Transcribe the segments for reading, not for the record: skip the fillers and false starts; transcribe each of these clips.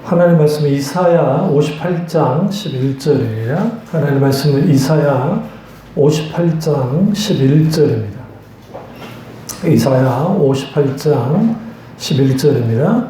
하나님 말씀은 이사야 58장 11절입니다. 하나님 말씀은 이사야 58장 11절입니다. 이사야 58장 11절입니다.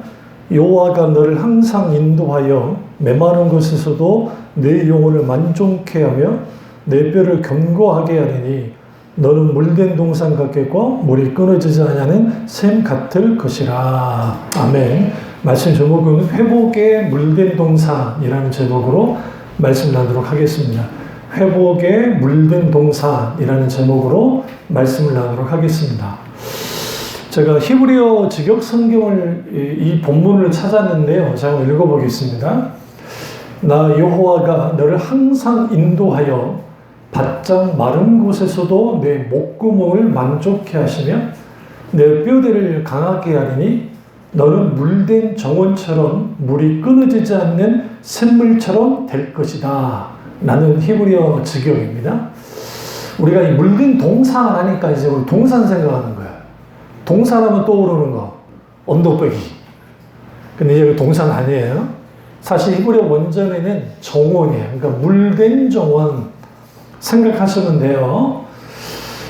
여호와가 너를 항상 인도하여 메마른 곳에서도 내 영혼을 만족케 하며 내 뼈를 견고하게 하리니 너는 물된 동산 같겠고 물이 끊어지지 아니하는 샘 같을 것이라. 아멘. 말씀 제목은 회복의 물된 동산이라는 제목으로 말씀 나누도록 하겠습니다. 회복의 물된 동산이라는 제목으로 말씀을 나누도록 하겠습니다. 제가 히브리어 직역 성경을 이 본문을 찾았는데요. 제가 읽어보겠습니다. 나 여호와가 너를 항상 인도하여 바짝 마른 곳에서도 내 목구멍을 만족케 하시며 내 뼈대를 강하게 하리니 너는 물된 정원처럼 물이 끊어지지 않는 샘물처럼 될 것이다. 라는 히브리어 직역입니다. 우리가 이 물된 동산 하니까 이제 우리 동산 생각하는 거예요. 동산하면 떠오르는 거, 언덕배기. 근데 이제 동산 아니에요. 사실 히브리어 원전에는 정원이에요. 그러니까 물된 정원 생각하시면 돼요.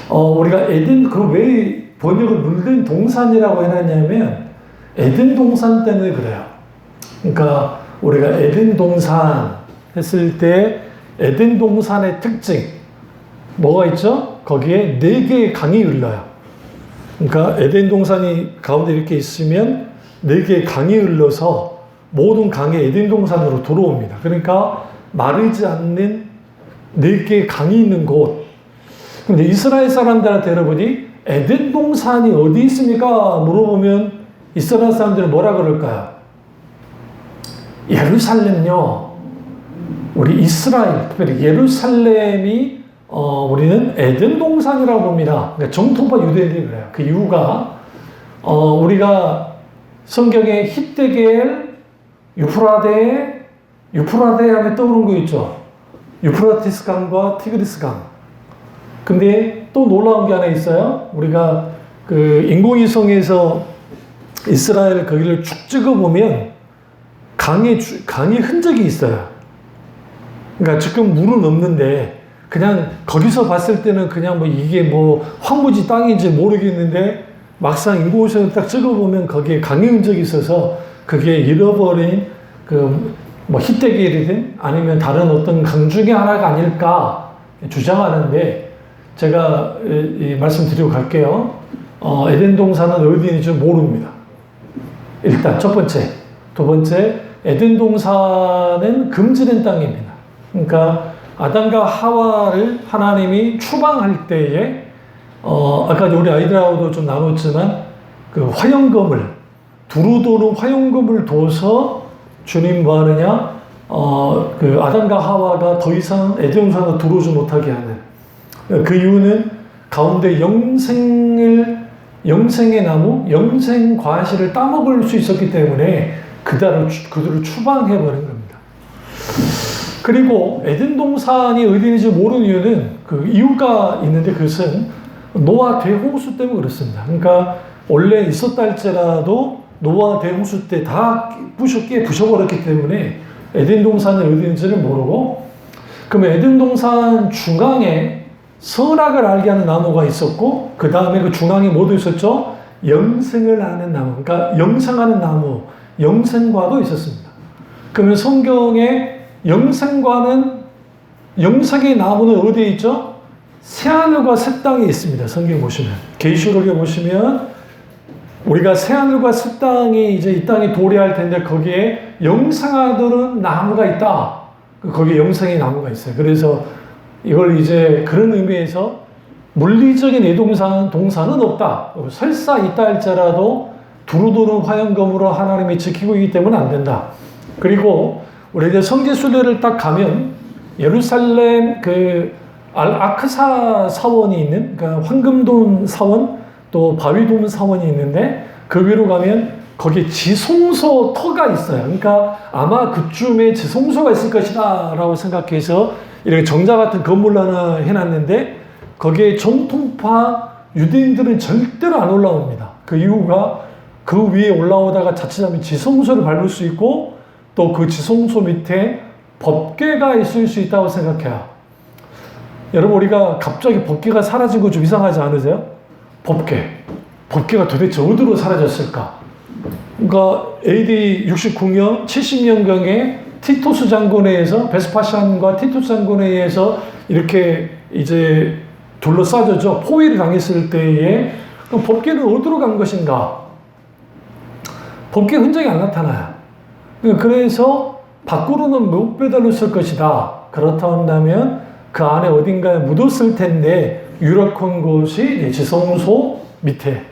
우리가 에덴, 왜 번역을 물된 동산이라고 해놨냐면 에덴 동산 때문에 그래요. 그러니까 우리가 에덴 동산 했을 때 에덴 동산의 특징 뭐가 있죠? 거기에 4개의 강이 흘러요. 그러니까 에덴 동산이 가운데 이렇게 있으면 4개의 강이 흘러서 모든 강이 에덴 동산으로 들어옵니다. 그러니까 마르지 않는 4개의 강이 있는 곳. 근데 이스라엘 사람들한테 여러분이 에덴 동산이 어디 있습니까? 물어보면 이스라엘 사람들은 뭐라 그럴까요? 예루살렘요. 우리 이스라엘, 특별히 예루살렘이 우리는 에덴 동산이라고 봅니다. 그러니까 정통파 유대인들이 그래요. 그 이유가 우리가 성경에 히데겔, 유프라데 하면 떠오르는 거 있죠. 유프라티스 강과 티그리스 강. 근데 또 놀라운 게 하나 있어요. 우리가 그 인공위성에서 이스라엘 거기를 쭉 찍어보면 강의 흔적이 있어요. 그러니까 지금 물은 없는데 그냥 거기서 봤을 때는 그냥 뭐 이게 뭐 황무지 땅인지 모르겠는데 막상 인공위성을 딱 찍어보면 거기에 강의 흔적이 있어서 그게 잃어버린 그 뭐 히데겔이든 아니면 다른 어떤 강 중에 하나가 아닐까 주장하는데 제가 말씀드리고 갈게요. 에덴 동산은 어디인지 모릅니다. 일단 첫 번째. 두 번째, 에덴 동산은 금지된 땅입니다. 그러니까 아담과 하와를 하나님이 추방할 때에 아까 우리 아이들하고도 좀 나눴지만 그 화영검을 두루 도는 화영검을 둬서 주님 뭐 하느냐 그 아담과 하와가 더 이상 에덴 동산으로 들어오지 못하게 하는 그 이유는 가운데 영생의 나무, 영생 과실을 따먹을 수 있었기 때문에 그들을 추방해버린 겁니다. 그리고 에덴 동산이 어디인지 모르는 이유는 그 이유가 있는데 그것은 노아 대홍수 때문에 그렇습니다. 그러니까 원래 있었다 할지라도 노아 대홍수 때 다 부셔버렸기 때문에 에덴 동산이 어디인지를 모르고 그러면 에덴 동산 중앙에 선악을 알게 하는 나무가 있었고 그 다음에 그 중앙에 뭐도 있었죠? 영생을 아는 나무, 그러니까 영생하는 나무, 영생과도 있었습니다. 그러면 성경에 영생과는 영생의 나무는 어디에 있죠? 새하늘과 새 땅에 있습니다. 성경 보시면 계시록에 보시면 우리가 새하늘과 새 땅이 이제 이 땅에 도래할 텐데 거기에 영생하도록 나무가 있다. 거기에 영생의 나무가 있어요. 그래서 이걸 이제 그런 의미에서 물리적인 동산은 없다. 설사 있다 할지라도 두루도는 화영검으로 하나님이 지키고 있기 때문에 안 된다. 그리고 우리 이제 성지순례를 딱 가면 예루살렘 그 아크사 사원이 있는 그러니까 황금돔 사원 또 바위돔 사원이 있는데 그 위로 가면 거기에 지성소 터가 있어요. 그러니까 아마 그쯤에 지성소가 있을 것이다 라고 생각해서 이렇게 정자 같은 건물 하나 해놨는데 거기에 정통파 유대인들은 절대로 안 올라옵니다. 그 이유가 그 위에 올라오다가 자칫하면 지성소를 밟을 수 있고 또 그 지성소 밑에 법궤가 있을 수 있다고 생각해요. 여러분, 우리가 갑자기 법궤가 사라진 거 좀 이상하지 않으세요? 법궤가 도대체 어디로 사라졌을까? 그러니까 AD 69년, 70년경에 티토스 장군에 의해서, 베스파시안과 티토스 장군에 의해서 이렇게 이제 둘러싸져죠. 포위를 당했을 때에 그럼 법궤는 어디로 간 것인가? 법궤 흔적이 안 나타나요. 그래서 밖으로는 못 빼달렸을 것이다. 그렇다면 그 안에 어딘가에 묻었을 텐데 유력한 곳이 지성소 밑에.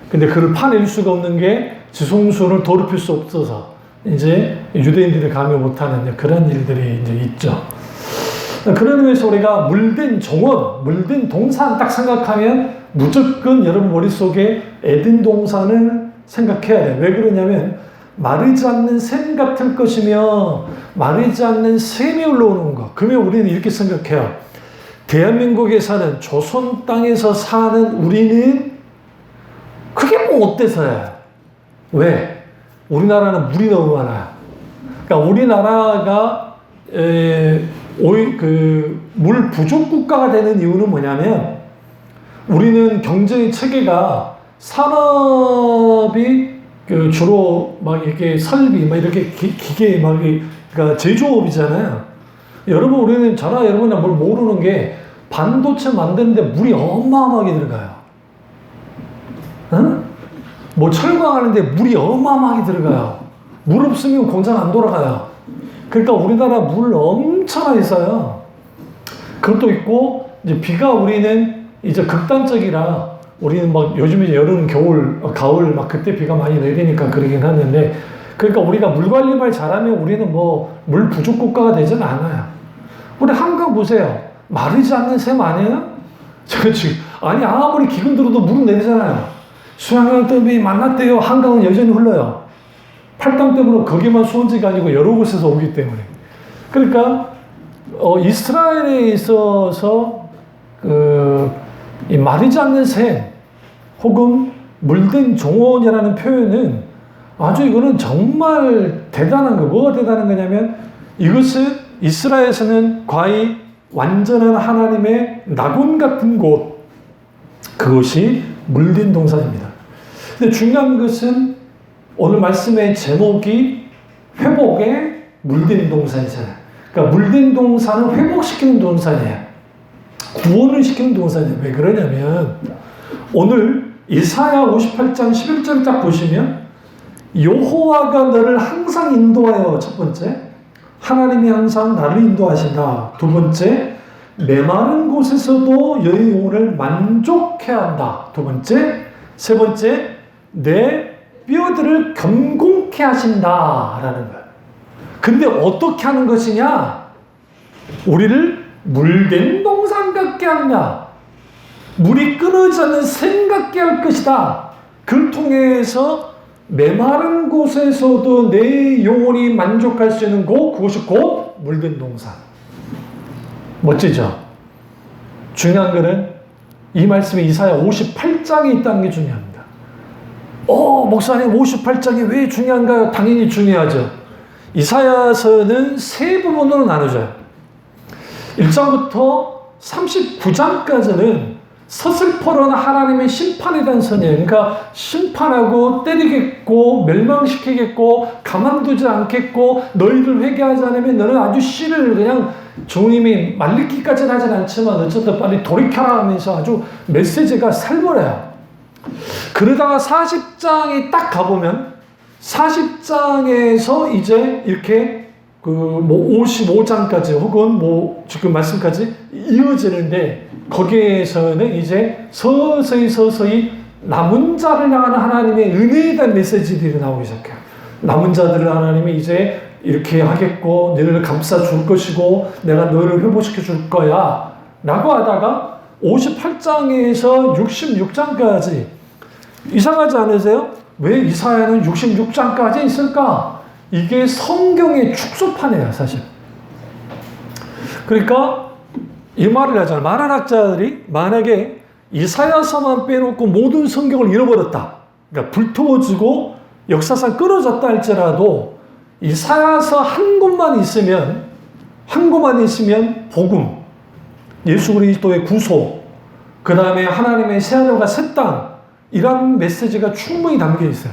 근데 그를 파낼 수가 없는 게 지성소를 더럽힐 수 없어서 이제 유대인들이 감히 못하는 그런 일들이 이제 있죠. 그런 의미에서 우리가 물된 정원, 물된 동산 딱 생각하면 무조건 여러분 머릿속에 에덴 동산을 생각해야 돼요. 왜 그러냐면 마르지 않는 샘 같을 것이며 마르지 않는 샘이 흘러오는 것. 그러면 우리는 이렇게 생각해요. 대한민국에 사는 조선 땅에서 사는 우리는 그게 뭐 어때서요? 왜? 우리나라는 물이 너무 많아요. 그러니까 우리나라가 물 부족 국가가 되는 이유는 뭐냐면 우리는 경제 체계가 산업이 주로 막 이렇게 설비 막 이렇게 기계 막 그러니까 제조업이잖아요. 여러분 우리는 저나 여러분이 뭘 모르는 게 반도체 만드는데 물이 어마어마하게 들어가요. 응? 뭐 철광하는데 물이 어마어마하게 들어가요. 물 없으면 공장 안 돌아가요. 그러니까 우리나라 물 엄청나게 써요. 그것도 있고 이제 비가 우리는 이제 극단적이라 우리는 막 요즘에 여름, 겨울, 가을 막 그때 비가 많이 내리니까 그러긴 하는데 그러니까 우리가 물 관리만 잘하면 우리는 뭐 물 부족 국가가 되지는 않아요. 우리 한강 보세요. 마르지 않는 샘 아니에요? 제가 지금 아니 아무리 기근 들어도 물은 내리잖아요. 수양강댐이 만났대요. 한강은 여전히 흘러요. 팔당댐으로 거기만 수원지가 아니고 여러 곳에서 오기 때문에. 그러니까 이스라엘에 있어서 이 마르지 않는 샘 혹은 물든 정원이라는 표현은 아주 이거는 정말 대단한 거. 뭐가 대단한 거냐면 이것은 이스라엘에서는 거의 완전한 하나님의 낙원 같은 곳, 그것이 물든 동산입니다. 근데 중요한 것은 오늘 말씀의 제목이 회복의 물든 동산이잖아요. 그러니까 물든 동산은 회복시키는 동산이에요. 구원을 시키는 동산이에요. 왜 그러냐면 오늘 이사야 58장 11절 딱 보시면 여호와가 너를 항상 인도하여, 첫 번째 하나님이 항상 나를 인도하신다. 두 번째 메마른 곳에서도 너의 영혼을 만족해 한다. 두 번째, 세 번째 내 뼈들을 견고케 하신다라는 거예요. 근데 어떻게 하는 것이냐? 우리를 물된 동산 같게 한다. 물이 끊어지지 않는 샘 같게 할 것이다. 그를 통해서 메마른 곳에서도 내 영혼이 만족할 수 있는 곳, 그것이 곧 물든 동산. 멋지죠? 중요한 거는 이 말씀이 이사야 58장에 있다는 게 중요합니다. 목사님 58장이 왜 중요한가요? 당연히 중요하죠. 이사야서는 세 부분으로 나눠져요. 1장부터 39장까지는 서슬퍼런 하나님의 심판에 대한 선이에요. 그러니까 심판하고 때리겠고 멸망시키겠고 가만두지 않겠고 너희들 회개하지 않으면 너는 아주 씨를 그냥 주님이 말리기까지는 하진 않지만 어쨌든 빨리 돌이켜라 하면서 아주 메시지가 살벌해요. 그러다가 40장에 딱 가보면 40장에서 이제 이렇게 55장까지 혹은 지금 말씀까지 이어지는데 거기에서는 이제 서서히 남은 자를 향한 하나님의 은혜에 대한 메시지들이 나오기 시작해요. 남은 자들을 하나님이 이제 이렇게 하겠고 너희를 감싸 줄 것이고 내가 너희를 회복시켜 줄 거야 라고 하다가 58장에서 66장까지 이상하지 않으세요? 왜 이사야는 66장까지 있을까? 이게 성경의 축소판이에요, 사실. 그러니까 이 말을 하잖아요. 많은 학자들이 만약에 이사야서만 빼놓고 모든 성경을 잃어버렸다. 그러니까 불태워지고 역사상 끊어졌다 할지라도 이사야서 한 곳만 있으면 복음, 예수 그리스도의 구속, 그 다음에 하나님의 새하늘과 새 땅, 이런 메시지가 충분히 담겨 있어요.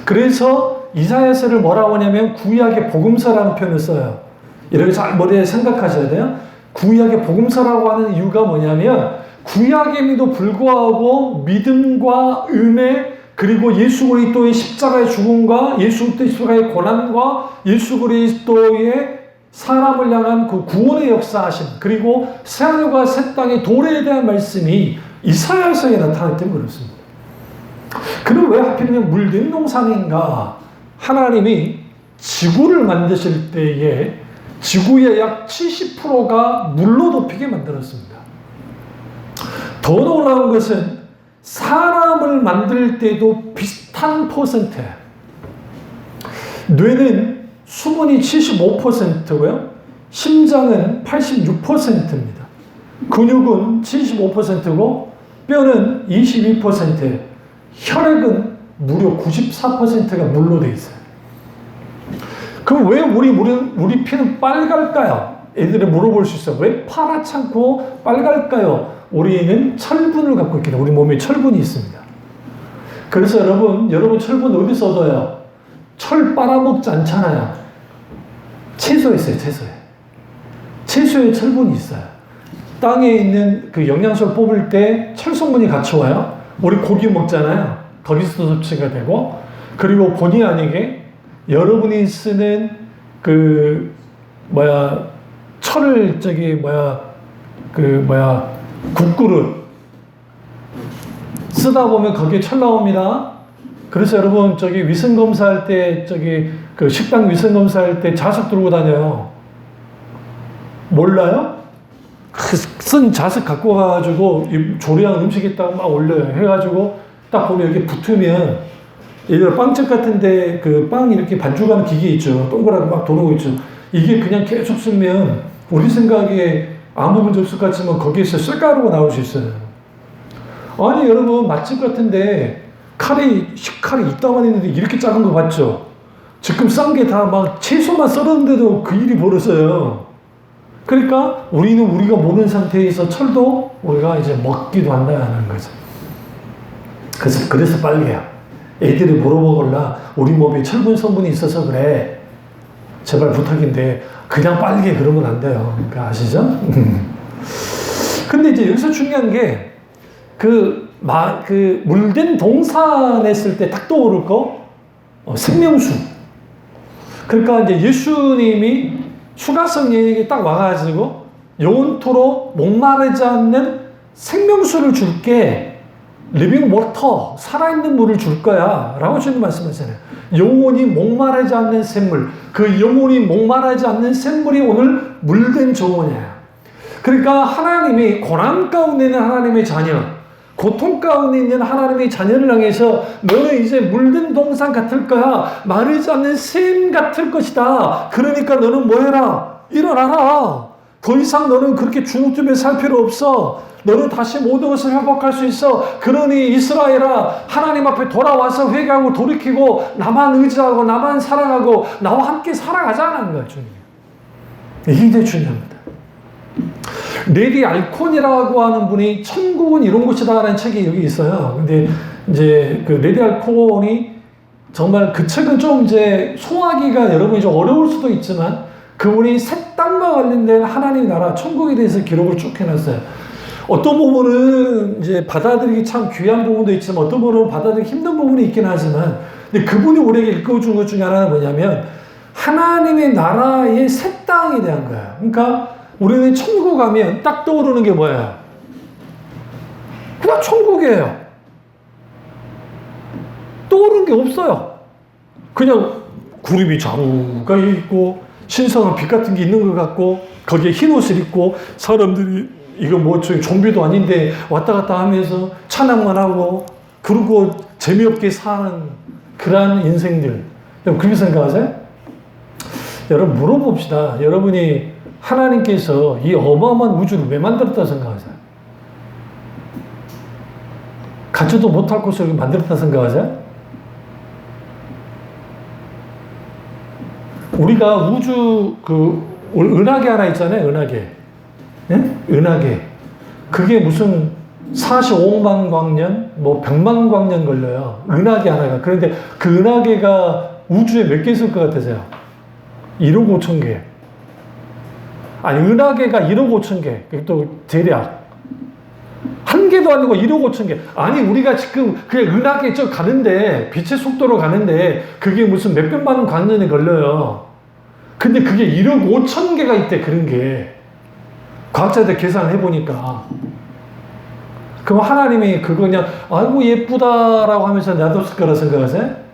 그래서 이사야서를 뭐라고 하냐면 구약의 복음서라는 표현을 써요. 이렇게 잘 머리에 생각하셔야 돼요. 구약의 복음서라고 하는 이유가 뭐냐면 구약임에도 불구하고 믿음과 은혜, 그리고 예수 그리스도의 십자가의 죽음과 예수 그리스도의 고난과 예수 그리스도의 사람을 향한 그 구원의 역사하심, 그리고 새하늘과 새 땅의 도래에 대한 말씀이 이사야서에 나타났기 때문에 그렇습니다. 그럼 왜 하필이면 물든 동산인가? 하나님이 지구를 만드실 때에 지구의 약 70%가 물로 덮이게 만들었습니다. 더 놀라운 것은 사람을 만들 때도 비슷한 퍼센트예요. 뇌는 수분이 75%고요. 심장은 86%입니다. 근육은 75%고 뼈는 22%예요. 혈액은 무려 94%가 물로 되어 있어요. 그럼 왜 우리 피는 빨갈까요? 애들이 물어볼 수 있어요. 왜 파랗잖고 빨갈까요? 우리는 철분을 갖고 있기 때문에 우리 몸에 철분이 있습니다. 그래서 여러분 철분 어디서 얻어요? 철 빨아먹지 않잖아요. 채소에 있어요, 채소에. 채소에 철분이 있어요. 땅에 있는 그 영양소를 뽑을 때 철 성분이 같이 와요. 우리 고기 먹잖아요. 거기서도 섭취가 되고, 그리고 본의 아니게 여러분이 쓰는 철을 국그릇 쓰다 보면 거기에 철 나옵니다. 그래서 여러분 위생 검사할 때 식당 위생 검사할 때 자석 들고 다녀요. 몰라요? 쓴 자석 갖고 가가지고 조리한 음식 있다고 막 올려요. 해가지고 딱 보면 이렇게 붙으면 예를 들어 빵집 같은데 그 빵 이렇게 반죽하는 기계 있죠. 동그랗게 막 돌아오고 있죠. 이게 그냥 계속 쓰면 우리 생각에 아무 문제 없을 것 같지만 거기에서 쇠가루가 나올 수 있어요. 아니 여러분 맛집 같은데 식칼이 이따만 있는데 이렇게 작은 거 봤죠? 지금 싼 게 다 막 채소만 썰었는데도 그 일이 벌어져요. 그러니까 우리가 모르는 상태에서 철도 우리가 이제 먹기도 한다는 거죠. 그래서 빨개요. 애들이 물어보거나 우리 몸에 철분 성분이 있어서 그래. 제발 부탁인데 그냥 빨개 그러면 안 돼요. 그러니까 아시죠? 근데 이제 여기서 중요한 게 물된 동산 했을 때 딱 떠오를 생명수. 그러니까 이제 예수님이 수가성에게 딱 와가지고 영원토록 목마르지 않는 생명수를 줄게. 리빙 워터, 살아있는 물을 줄 거야 라고 주님 말씀하잖아요. 영원히 목마르지 않는 샘물, 그 영원히 목마르지 않는 샘물이 오늘 물든 정원이에요. 그러니까 하나님이 고난 가운데 있는 하나님의 자녀, 고통 가운데 있는 하나님의 자녀를 향해서 너는 이제 물든 동산 같을 거야. 마르지 않는 샘 같을 것이다. 그러니까 너는 뭐 해라? 일어나라. 더 이상 너는 그렇게 주눅들며 살 필요 없어. 너는 다시 모든 것을 회복할 수 있어. 그러니 이스라엘아, 하나님 앞에 돌아와서 회개하고 돌이키고 나만 의지하고 나만 사랑하고 나와 함께 살아가자는 거야, 주님. 이게 되게 중요합니다. 레디 알콘이라고 하는 분이 천국은 이런 곳이다라는 책이 여기 있어요. 근데 이제 그 레디 알콘이 정말 그 책은 좀 이제 소화하기가 여러분이 좀 어려울 수도 있지만 그분이 새 땅과 관련된 하나님 나라 천국에 대해서 기록을 쭉 해놨어요. 어떤 부분은 이제 받아들이기 참 귀한 부분도 있지만 어떤 부분은 받아들이기 힘든 부분이 있긴 하지만 근데 그분이 우리에게 읽어준 것 중에 하나는 뭐냐면 하나님의 나라의 새 땅에 대한 거예요. 그러니까 우리는 천국 가면 딱 떠오르는 게 뭐예요? 그냥 천국이에요. 떠오르는 게 없어요. 그냥 구름이 좌우가 있고 신선한 빛 같은 게 있는 것 같고 거기에 흰 옷을 입고 사람들이 이거 좀비도 아닌데 왔다 갔다 하면서 찬양만 하고 그러고 재미없게 사는 그런 인생들. 여러분 그렇게 생각하세요? 여러분 물어봅시다. 여러분이 하나님께서 이 어마어마한 우주를 왜 만들었다 생각하세요? 갖지도 못할 것을 만들었다 생각하세요? 우리가 우주 은하계 하나 있잖아요. 은하계. 예? 은하계. 그게 무슨 45만 광년, 뭐 100만 광년 걸려요. 은하계 하나가. 그런데 그 은하계가 우주에 몇 개 있을 것 같으세요? 1억 5천 개. 아니, 은하계가 1억 5천 개. 또 대략. 한 개도 아니고 1억 5천 개. 아니, 우리가 지금 그냥 은하계 저 가는데, 빛의 속도로 가는데, 그게 무슨 몇백만 광년이 걸려요. 근데 그게 1억 5천 개가 있대, 그런 게. 과학자들 계산을 해보니까. 그럼 하나님이 그거 그냥, 아이고, 예쁘다라고 하면서 놔뒀을 거라 생각하세요?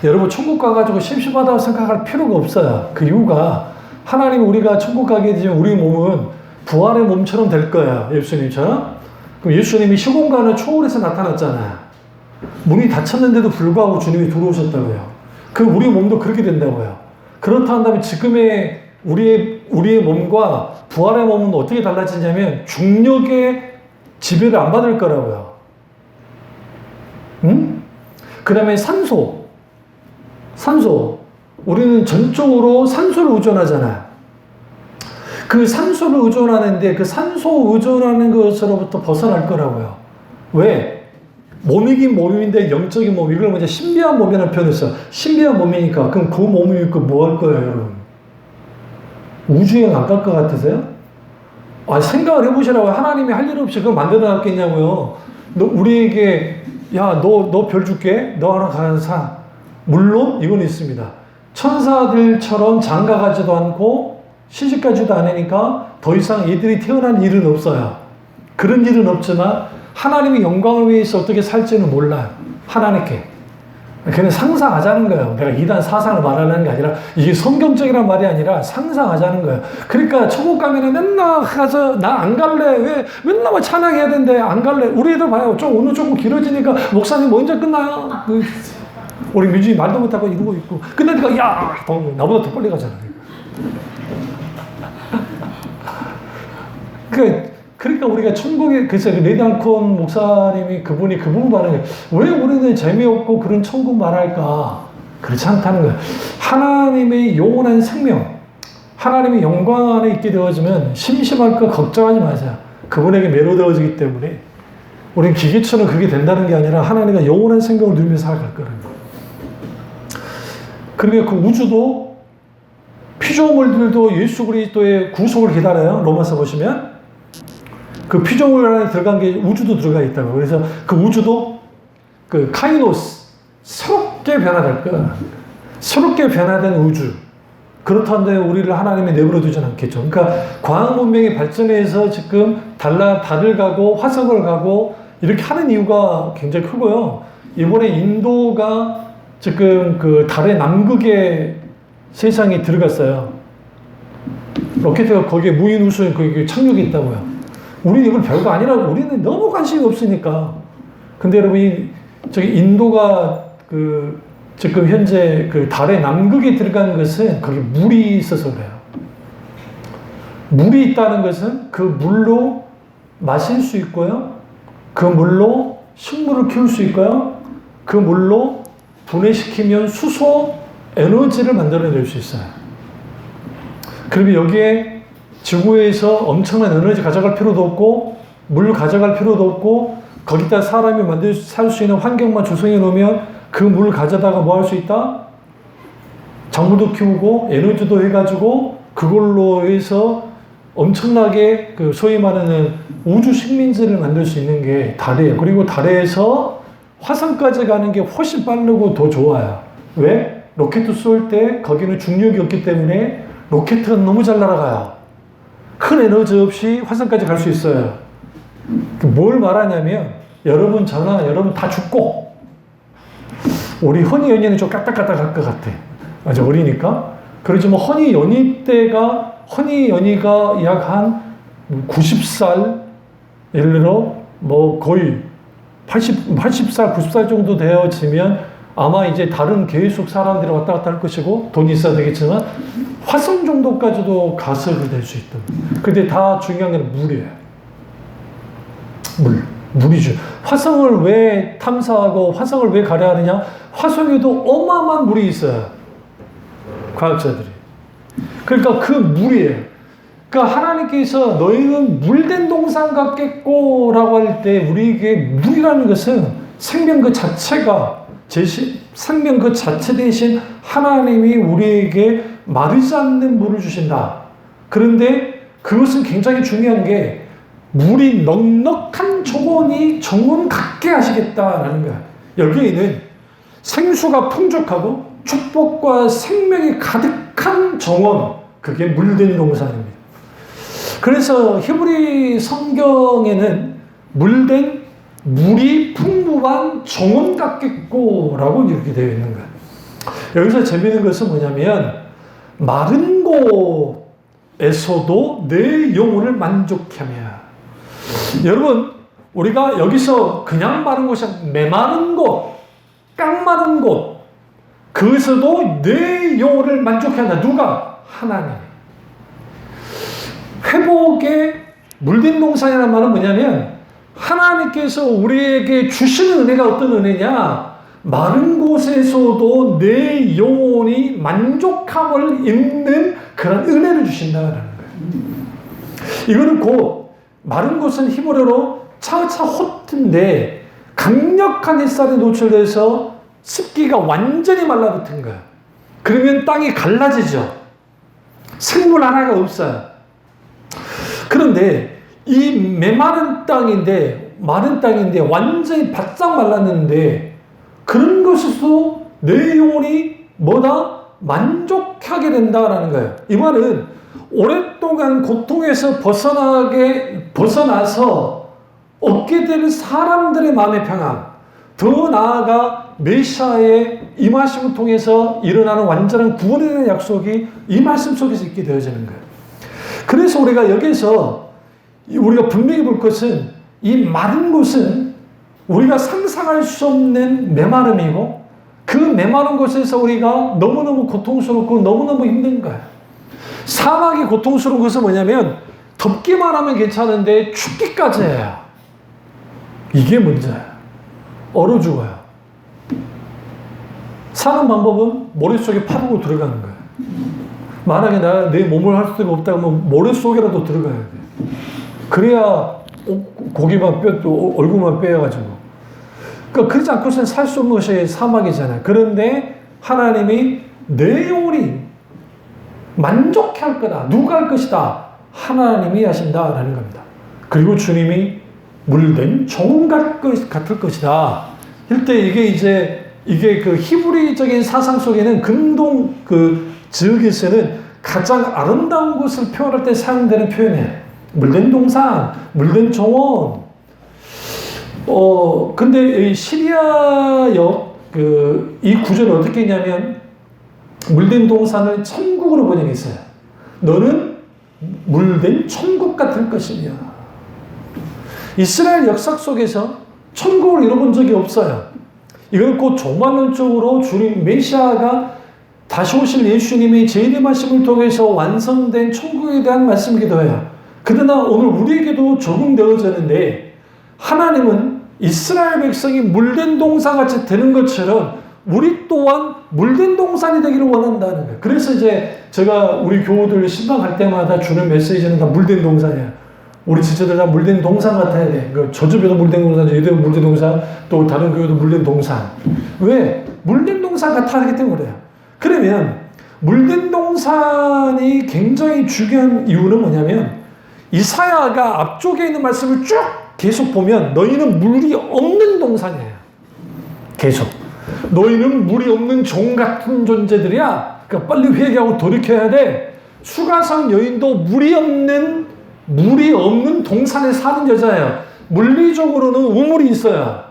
여러분, 천국 가가지고 심심하다고 생각할 필요가 없어요. 그 이유가, 하나님이 우리가 천국 가게 되면 우리 몸은 부활의 몸처럼 될 거예요. 예수님처럼. 그럼 예수님이 시공간을 초월해서 나타났잖아요. 문이 닫혔는데도 불구하고 주님이 들어오셨다고요. 그 우리 몸도 그렇게 된다고요. 그렇다 한다면 지금의 우리의 몸과 부활의 몸은 어떻게 달라지냐면 중력의 지배를 안 받을 거라고요. 응? 그 다음에 산소. 우리는 전적으로 산소를 의존하잖아요. 그 산소를 의존하는데 그 산소 의존하는 것으로부터 벗어날 거라고요. 왜? 몸이긴 몸인데 영적인 몸, 이걸 먼저 신비한 몸이라는 표현을 써요. 신비한 몸이니까. 그럼 그 몸이 있고 뭐 할 거예요, 여러분? 우주여행 안 갈 것 같으세요? 아, 생각을 해보시라고요. 하나님이 할 일 없이 그걸 만들어 놨겠냐고요. 우리에게, 야, 너 별 줄게. 너 하나 가서 사. 물론, 이건 있습니다. 천사들처럼 장가가지도 않고, 시집가지도 않으니까 더 이상 얘들이 태어날 일은 없어요. 그런 일은 없지만 하나님의 영광을 위해서 어떻게 살지는 몰라요. 하나님께. 그냥 상상하자는 거예요. 내가 이단 사상을 말하는 게 아니라 이게 성경적이란 말이 아니라 상상하자는 거예요. 그러니까 천국 가면은 맨날 가서 나 안 갈래. 왜 맨날 뭐 찬양해야 되는데 안 갈래. 우리 애들 봐요. 오늘 조금 길어지니까 목사님 언제 끝나요? 우리 민준이 말도 못하고 이러고 있고 끝나니까 야 나보다 더 빨리 가잖아. 그러니까 우리가 천국에, 그래서 레디안콘 목사님이 그분이 그 부분 말하는 왜 우리는 재미없고 그런 천국 말할까? 그렇지 않다는 거예요. 하나님의 영원한 생명, 하나님의 영광 안에 있게 되어지면 심심할 거 걱정하지 마세요. 그분에게 매료되어지기 때문에 우리는 기계처럼 그게 된다는 게 아니라 하나님과 영원한 생명을 누리며 살아갈 거라는 거예요. 그러니까 그 우주도 피조물들도 예수 그리스도의 구속을 기다려요. 로마서 보시면 그 피조물 안에 들어간 게 우주도 들어가 있다고. 그래서 그 우주도 그 카이노스, 새롭게 변화될 거야. 새롭게 변화된 우주. 그렇다는데 우리를 하나님이 내버려 두진 않겠죠. 그러니까 과학 문명이 발전해서 지금 달을 가고 화성을 가고 이렇게 하는 이유가 굉장히 크고요. 이번에 인도가 지금 그 달의 남극에 세상에 들어갔어요. 로켓가 거기에 무인 우주 거기 착륙이 있다고요. 우리는 이걸 별거 아니라고, 우리는 너무 관심이 없으니까. 근데 여러분, 저기 인도가 지금 현재 그 달의 남극에 들어간 것은 거기 물이 있어서 그래요. 물이 있다는 것은 그 물로 마실 수 있고요. 그 물로 식물을 키울 수 있고요. 그 물로 분해시키면 수소 에너지를 만들어낼 수 있어요. 그러면 여기에 지구에서 엄청난 에너지 가져갈 필요도 없고 물 가져갈 필요도 없고 거기다 사람이 살 수 있는 환경만 조성해 놓으면 그 물을 가져다가 뭐 할 수 있다? 작물도 키우고 에너지도 해가지고 그걸로 해서 엄청나게 그 소위 말하는 우주 식민지를 만들 수 있는 게 달이에요. 그리고 달에서 화성까지 가는 게 훨씬 빠르고 더 좋아요. 왜? 로켓 쏠 때 거기는 중력이 없기 때문에 로켓은 너무 잘 날아가요. 큰 에너지 없이 화성까지 갈 수 있어요. 뭘 말하냐면 여러분 다 죽고 우리 허니 연희는 좀 까딱까딱 할 것 같아. 아직 어리니까. 그렇지만 허니 연희가 약 한 90살, 예를 들어 뭐 거의 80살, 90살 정도 되어지면 아마 이제 다른 계속 사람들이 왔다 갔다 할 것이고 돈이 있어야 되겠지만 화성 정도까지도 가설이 될 수 있다. 근데 다 중요한 건 물이에요. 물이죠. 화성을 왜 탐사하고 화성을 왜 가려 하느냐? 화성에도 어마어마한 물이 있어요. 과학자들이. 그러니까 그 물이에요. 그러니까 하나님께서 너희는 물된 동산 같겠고라고 할 때 우리에게 물이라는 것은 생명 그 자체가 생명 그 자체 대신 하나님이 우리에게 마르지 않는 물을 주신다. 그런데 그것은 굉장히 중요한 게 물이 넉넉한 정원 갖게 하시겠다라는 거야. 여기에는 생수가 풍족하고 축복과 생명이 가득한 정원, 그게 물된 동산입니다. 그래서 히브리 성경에는 물이 풍부한 정원 같겠고라고 이렇게 되어 있는 거예요. 여기서 재미있는 것은 뭐냐면 마른 곳에서도 내 영혼을 만족하며. 여러분, 우리가 여기서 그냥 마른 곳이 아니라 메마른 곳, 깡마른 곳, 그것에도 내 영혼을 만족한다. 누가? 하나님. 회복의 물든 동산이라는 말은 뭐냐면 하나님께서 우리에게 주시는 은혜가 어떤 은혜냐? 마른 곳에서도 내 영혼이 만족함을 입는 그런 은혜를 주신다는 거예요. 이거는 곧 마른 곳은 히브리어로 차차 호트인데 강력한 햇살에 노출돼서 습기가 완전히 말라붙은 거예요. 그러면 땅이 갈라지죠. 생물 하나가 없어요. 그런데 이 메마른 땅인데 완전히 바짝 말랐는데 그런 것에서도 내 영혼이 뭐다? 만족하게 된다라는 거예요. 이 말은 오랫동안 고통에서 벗어나서 얻게 될 사람들의 마음의 평안, 더 나아가 메시아의 임하심을 통해서 일어나는 완전한 구원에 대한 약속이 이 말씀 속에서 있게 되어지는 거예요. 그래서 우리가 여기서 우리가 분명히 볼 것은 이 마른 곳은 우리가 상상할 수 없는 메마름이고 그 메마른 곳에서 우리가 너무너무 고통스럽고 너무너무 힘든 거예요. 사막이 고통스러운 것은 뭐냐면 덥기만 하면 괜찮은데 춥기까지 해요. 이게 문제예요. 얼어 죽어요. 사는 방법은 머릿속에 파보고 들어가는 거예요. 만약에 내 몸을 할 수가 없다고 하면 머릿속에라도 들어가야 돼. 그래야 고기만 얼굴만 빼가지고. 그러니까 그렇지 않고서는 살 수 없는 것이 사막이잖아요. 그런데 하나님이 내 영혼이 만족할 거다. 누가 할 것이다. 하나님이 하신다라는 겁니다. 그리고 주님이 물된 정원 같을 것이다. 이때 이게 그 히브리적인 사상 속에는 근동 지역에서는 가장 아름다운 곳을 표현할 때 사용되는 표현이에요. 물된 동산, 물된 정원. 근데 이 시리아역 이 구절을 어떻게 했냐면 물된 동산을 천국으로 번역했어요. 너는 물된 천국 같을 것이며. 이스라엘 역사 속에서 천국을 이뤄본 적이 없어요. 이건 곧 종말론적으로 주님 메시아가 다시 오실 예수님이 재림하심을 통해서 완성된 천국에 대한 말씀이기도 해요. 그러나 오늘 우리에게도 적용되어졌는데 하나님은 이스라엘 백성이 물된 동산같이 되는 것처럼 우리 또한 물된 동산이 되기를 원한다는 거예요. 그래서 제가 우리 교우들 신방할 때마다 주는 메시지는 다 물된 동산이에요. 우리 지체들 다 물된 동산 같아야 돼. 저주교도 물된 동산, 얘도 물된 동산, 또 다른 교회도 물된 동산. 왜? 물된 동산 같아야 하기 때문에 그래요. 그러면 물된 동산이 굉장히 중요한 이유는 뭐냐면 이사야가 앞쪽에 있는 말씀을 쭉 계속 보면 너희는 물이 없는 동산이에요. 계속. 너희는 물이 없는 종 같은 존재들이야. 그러니까 빨리 회개하고 돌이켜야 돼. 수가성 여인도 물이 없는 동산에 사는 여자예요. 물리적으로는 우물이 있어요.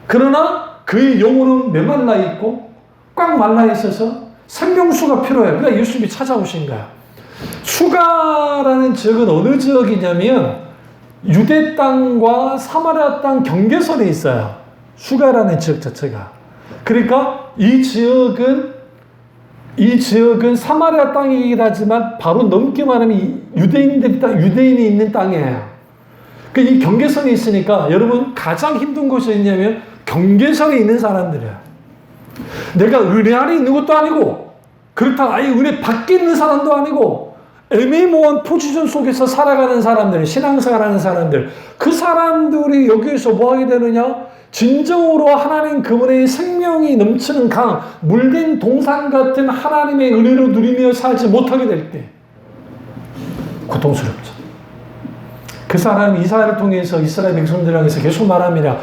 그러나 그의 영혼은 메말라 있고 꽉 말라 있어서 생명수가 필요해요. 그러니까 예수님이 찾아오신 거야. 수가라는 지역은 어느 지역이냐면 유대 땅과 사마리아 땅 경계선에 있어요. 수가라는 지역 자체가. 그러니까 이 지역은 사마리아 땅이긴 하지만 바로 넘기만 하면 유대인이 있는 땅이에요. 그러니까 이 경계선에 있으니까 여러분 가장 힘든 곳이 있냐면 경계선에 있는 사람들이에요. 내가 은혜 안에 있는 것도 아니고 그렇다고 아예 은혜 밖에 있는 사람도 아니고 애매모호한 포지션 속에서 살아가는 사람들, 신앙생활하는 사람들, 그 사람들이 여기에서 뭐 하게 되느냐? 진정으로 하나님 그분의 생명이 넘치는 강, 물된 동산 같은 하나님의 은혜로 누리며 살지 못하게 될 때 고통스럽죠. 그 사람이 이사야를 통해서 이스라엘 백성들을 향해서 계속 말합니다.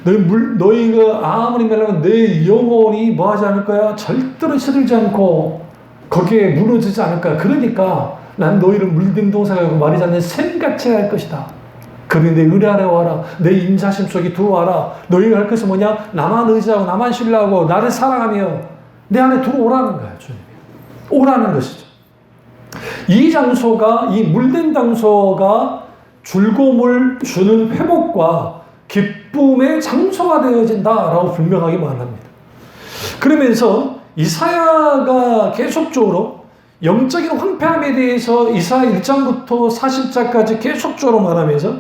너희가 아무리 말하면 내 영혼이 뭐 하지 않을 거야? 절대로 시들지 않고 거기에 무너지지 않을 거야. 그러니까 난 너희를 물든 동산하고 마르지 않는 샘같이 할 것이다. 그러니 내 은혜 아래 와라. 내 인자심 속에 들어와라. 너희가 할 것은 뭐냐? 나만 의지하고 나만 신뢰하고 나를 사랑하며 내 안에 들어오라는 거야. 주님이. 오라는 것이죠. 이 장소가, 이 물된 장소가 즐거움을 주는 회복과 기쁨의 장소가 되어진다라고 분명하게 말합니다. 그러면서 이사야가 계속적으로 영적인 황폐함에 대해서 이사야 1장부터 40장까지 계속적으로 말하면서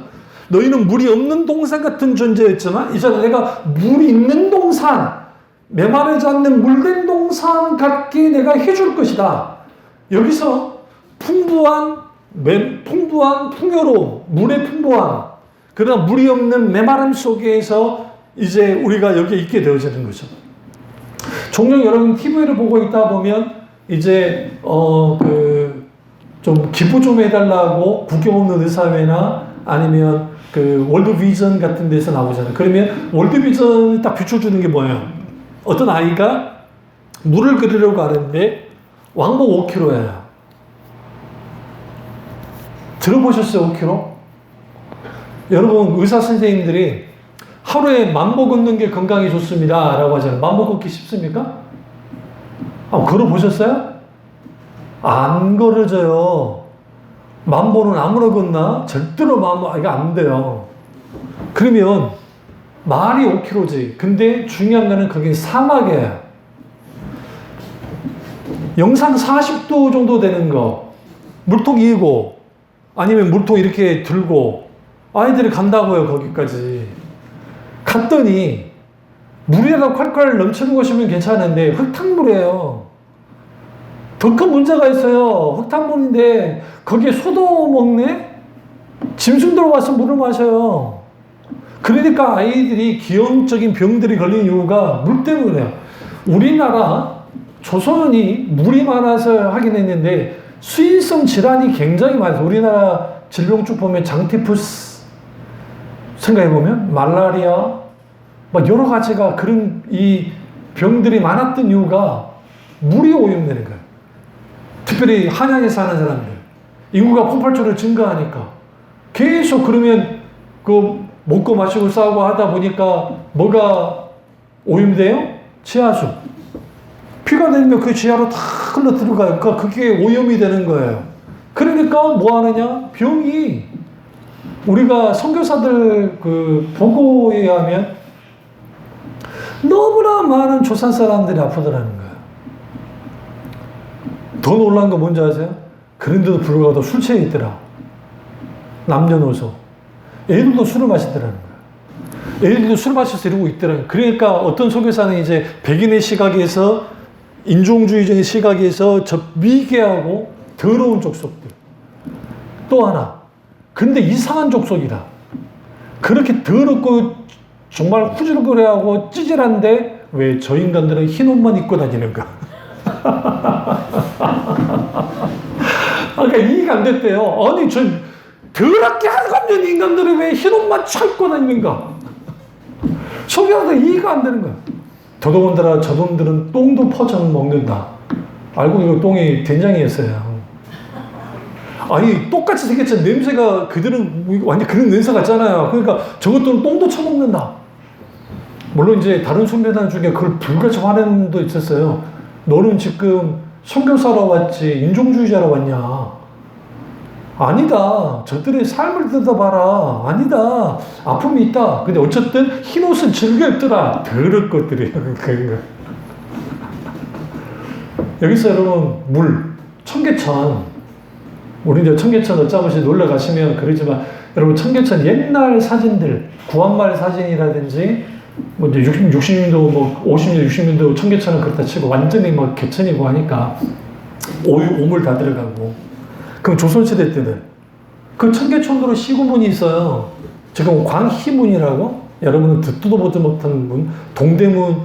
너희는 물이 없는 동산 같은 존재였지만 이제 내가 물이 있는 동산, 메마르지 않는 물된 동산 같게 내가 해줄 것이다. 여기서 풍부한 풍요로움, 물의 풍부함, 그러나 물이 없는 메마름 속에서 이제 우리가 여기에 있게 되어지는 거죠. 종종 여러분 TV를 보고 있다 보면 이제 좀 기부 좀 해달라고 국경 없는 의사회나 아니면 그 월드비전 같은 데서 나오잖아요. 그러면 월드비전을 딱 비춰주는 게 뭐예요? 어떤 아이가 물을 그리려고 하는데 왕복 5km예요. 들어보셨어요, 5km? 여러분, 의사 선생님들이 하루에 10,000보 걷는 게 건강에 좋습니다. 라고 하잖아요. 10,000보 걷기 쉽습니까? 걸어보셨어요? 안 걸어져요. 10,000보는 아무나 걷나? 절대로 10,000보, 이게 안 돼요. 그러면 말이 5km지. 근데 중요한 거는 그게 사막이에요. 영상 40도 정도 되는 거. 물통 이고 아니면 물통 이렇게 들고 아이들이 간다고요, 거기까지. 갔더니 물이라도 콸콸 넘치는 곳이면 괜찮은데 흙탕물이에요. 더 큰 문제가 있어요. 흙탕물인데 거기에 소도 먹네? 짐승들 와서 물을 마셔요. 그러니까 아이들이 기형적인 병들이 걸리는 이유가 물 때문이에요. 우리나라 조선인이 물이 많아서 하긴 했는데 수인성 질환이 굉장히 많아요. 우리나라 질병 쭉 보면 장티푸스 생각해보면 말라리아 막 여러 가지가 그런 이 병들이 많았던 이유가 물이 오염되는 거예요. 특별히 한양에 사는 사람들 인구가 폭발적으로 증가하니까 계속 그러면 그 먹고 마시고 싸우고 하다 보니까 뭐가 오염돼요? 지하수. 피가 내리면 그 지하로 다 흘러 들어가요. 그러니까 그게 오염이 되는 거예요. 그러니까 뭐 하느냐? 병이 우리가 선교사들 그 보고에 의하면 너무나 많은 조산 사람들이 아프더라는 거예요. 더 놀란 거 뭔지 아세요? 그런데도 불구하고 술 취해 있더라. 남녀노소. 애들도 술을 마시더라는 거예요. 애들도 술 마셔서 이러고 있더라는 거예요. 그러니까 어떤 선교사는 이제 백인의 시각에서 인종주의적인 시각에서 저 미개하고 더러운 족속들. 또 하나. 근데 이상한 족속이다. 그렇게 더럽고 정말 후질거려하고 찌질한데 왜 저 인간들은 흰 옷만 입고 다니는가? 그러니까 이해가 안 됐대요. 아니 저 더럽게 한감년 인간들이 왜 흰 옷만 입고 다니는가? 소개하다 이해가 안 되는 거야. 더더군다나 저놈들은 똥도 퍼져 먹는다. 알고 보니 똥이 된장이었어요. 아니 똑같이 생겼지만 냄새가 그들은 완전 그런 냄새 같잖아요. 그러니까 저것들은 똥도 처먹는다. 물론 이제 다른 선교단 중에 그걸 불같이 화내는 도 있었어요. 너는 지금 선교사로 왔지 인종주의자로 왔냐? 아니다. 저들의 삶을 뜯어봐라. 아니다. 아픔이 있다. 근데 어쨌든 흰옷을 즐겨 입더라. 더럴 것들이. 여기서 여러분 물, 청계천. 우리 이제 청계천 어쩌고저쩌고 놀러 가시면 그러지만 여러분 청계천 옛날 사진들, 구한말 사진이라든지 뭐 이제 60년도, 뭐 50년, 60년도 청계천은 그렇다 치고 완전히 뭐 개천이고 하니까 오물 다 들어가고. 그럼 조선시대 때는 그 청계천으로 시구문이 있어요. 지금 광희문이라고? 여러분은 듣도 보지 못한 문, 동대문,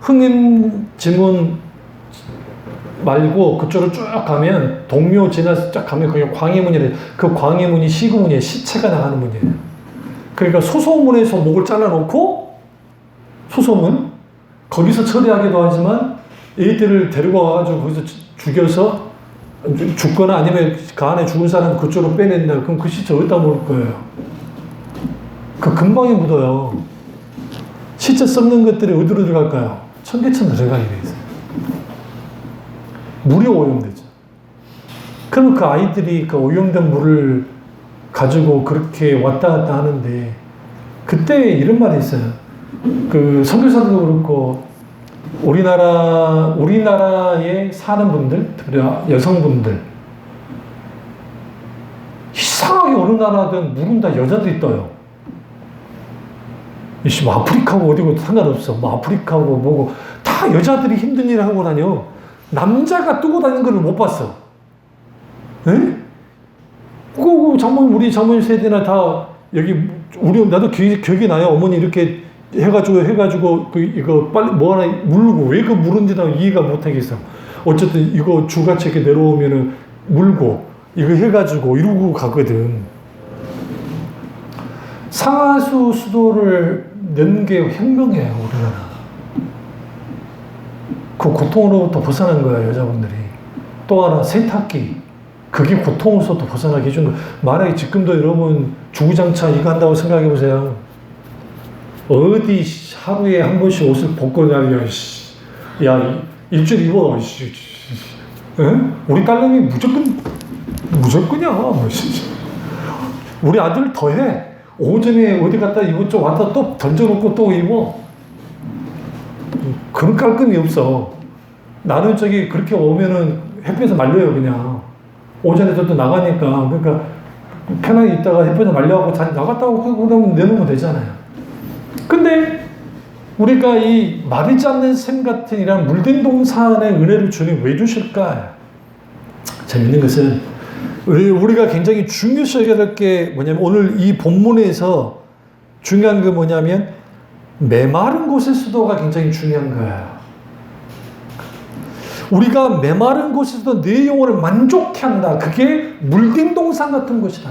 흥인지문 말고 그쪽으로 쭉 가면 동묘 지나서 쫙 가면 그게 광희문이래. 그 광희문이 시구문이에요. 시체가 나가는 문이에요. 그러니까 소소문에서 목을 잘라놓고 소소문 거기서 처리하기도 하지만 애들을 데리고 와가지고 거기서 죽여서 죽거나 아니면 그 안에 죽은 사람 그쪽으로 빼낸다. 그럼 그 시체 어디다 묻을 거예요? 그 금방에 묻어요. 시체 썩는 것들이 어디로 들어갈까요? 청계천 들어가게 돼 있어요. 물이 오염되죠. 그럼 그 아이들이 그 오염된 물을 가지고 그렇게 왔다 갔다 하는데, 그때 이런 말이 있어요. 그 선교사들도 그렇고, 우리나라에 사는 분들, 특히 여성분들, 이상하게 어느 나라든 물은 다 여자들이 떠요. 뭐 아프리카고 어디고 상관없어. 뭐 아프리카고 뭐고 다 여자들이 힘든 일을 하고 다녀. 남자가 뜨고 다니는 걸 못 봤어. 에? 우리 장모님 세대나 다 여기 나도 기억이 나요. 어머니 이렇게 해가지고 이거 빨리 뭐 하나 물고 왜 그 물은지 나 이해가 못 하겠어. 어쨌든 이거 줄같이 이렇게 내려오면은 물고 이거 해가지고 이러고 가거든. 상하수 수도를 넣는 게 혁명이에요, 우리나라. 그 고통으로부터 벗어난 거야, 여자분들이. 또 하나, 세탁기. 그게 고통으로부터 벗어나게 해준 거야. 만약에 지금도 여러분 주구장창 이거 한다고 생각해 보세요. 어디 하루에 한 번씩 옷을 벗고 다니냐, 야, 일주일 입어, 응? 우리 딸내미 무조건이야, 뭐, 우리 아들 더 해. 오전에 어디 갔다 이것저것 왔다 또 던져놓고 또 입어. 그런 깔끔이 없어. 나는 그렇게 오면은 햇볕에 말려요, 그냥. 오전에 또 나가니까. 그러니까 편하게 있다가 햇볕에 말려갖고 나갔다 오고 그러면 내놓으면 되잖아요. 근데 우리가 이 마르지 않는 샘 같은 이런 물된 동산의 은혜를 주님 왜 주실까? 재밌는 것은 우리가 굉장히 중요시 여겨야 될 게 뭐냐면, 오늘 이 본문에서 중요한 게 뭐냐면 메마른 곳의 수도가 굉장히 중요한 거예요. 우리가 메마른 곳에서도 내 영혼을 만족해 한다. 그게 물된 동산 같은 곳이다.